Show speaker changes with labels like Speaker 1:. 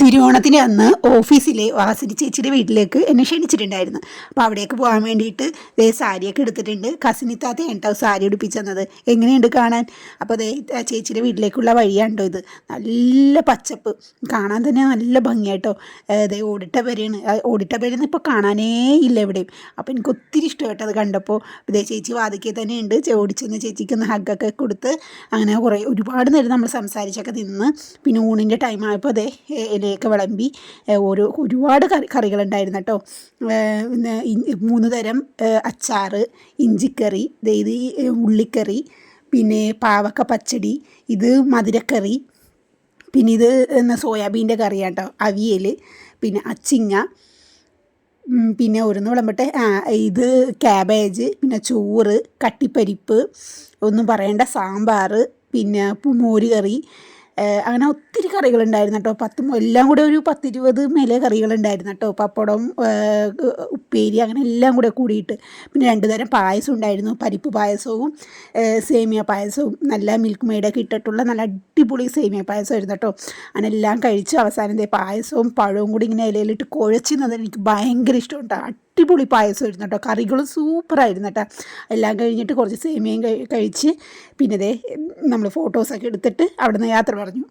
Speaker 1: തിരുവോണത്തിന് അന്ന് ഓഫീസിലെ വാസരി ചേച്ചിയുടെ വീട്ടിലേക്ക് എന്നെ ക്ഷണിച്ചിട്ടുണ്ടായിരുന്നു. അപ്പോൾ അവിടേക്ക് പോകാൻ വേണ്ടിയിട്ട് ദേ സാരിയൊക്കെ എടുത്തിട്ടുണ്ട്. കസിനിത്താത്തയാണ് കേട്ടോ സാരി ഉടുപ്പിച്ചെന്നത്. എങ്ങനെയുണ്ട് കാണാൻ? അപ്പോൾ ദേ ചേച്ചിയുടെ വീട്ടിലേക്കുള്ള വഴിയാണ്ടോ ഇത്. നല്ല പച്ചപ്പ്, കാണാൻ തന്നെ നല്ല ഭംഗിയായിട്ടോ. ദേ ഓടിട്ട പേരെന്ന് ഇപ്പോൾ കാണാനേ ഇല്ല എവിടെയും. അപ്പോൾ എനിക്ക് ഒത്തിരി ഇഷ്ടമായിട്ട് അത് കണ്ടപ്പോൾ. ഇതേ ചേച്ചി വാതിക്കൽ തന്നെ ഉണ്ട്. ഓടിച്ചെന്ന് ചേച്ചിക്കൊന്ന് ഹഗ്ഗൊക്കെ കൊടുത്ത് അങ്ങനെ ഒരുപാട് നേരം നമ്മൾ സംസാരിച്ചൊക്കെ നിന്ന്. പിന്നെ ഊണിൻ്റെ ടൈം ആയപ്പോൾ അതേ ഇലയൊക്കെ വിളമ്പി ഒരുപാട് കറികളുണ്ടായിരുന്നു കേട്ടോ. പിന്നെ 3 തരം അച്ചാർ, ഇഞ്ചിക്കറി, ഇത് ഉള്ളിക്കറി, പിന്നെ പാവക്ക പച്ചടി, ഇത് മധുരക്കറി, പിന്നെ ഇത് സോയാബീൻ്റെ കറിയാണ് കേട്ടോ, അവിയൽ, പിന്നെ അച്ചിങ്ങ, പിന്നെ ഓരോന്ന് വിളമ്പട്ടെ. ഇത് ക്യാബേജ്, പിന്നെ ചോറ്, കട്ടിപ്പരിപ്പ്, ഒന്നും പറയേണ്ട സാമ്പാർ, പിന്നെ മോര് കറി, അങ്ങനെ ഒത്തിരി കറികളുണ്ടായിരുന്നു കേട്ടോ. എല്ലാം കൂടെ ഒരു 10-20 മേലെ കറികളുണ്ടായിരുന്നു കേട്ടോ. പപ്പടം, ഉപ്പേരി, അങ്ങനെ എല്ലാം കൂടെ കൂടിയിട്ട്. പിന്നെ 2 തരം പായസം ഉണ്ടായിരുന്നു. പരിപ്പ് പായസവും സേമിയ പായസവും, നല്ല മിൽക്ക് മെയ്ഡൊക്കെ ഇട്ടിട്ടുള്ള നല്ല അടിപൊളി സേമിയ പായസമായിരുന്നു കേട്ടോ. അങ്ങനെ എല്ലാം കഴിച്ച് അവസാനത്തെ പായസവും പഴവും കൂടി ഇങ്ങനെ ഇലയിലിട്ട് കുഴച്ചിരുന്നത് എനിക്ക് ഭയങ്കര ഇഷ്ടമുണ്ട്. അടിപൊളി പായസമായിരുന്നു കേട്ടോ. കറികളും സൂപ്പറായിരുന്നു കേട്ടോ. എല്ലാം കഴിഞ്ഞിട്ട് കുറച്ച് സേമിയയും കഴിച്ച് പിന്നെ നമ്മൾ ഫോട്ടോസൊക്കെ എടുത്തിട്ട് അവിടെ നിന്ന് യാത്ര പറഞ്ഞു.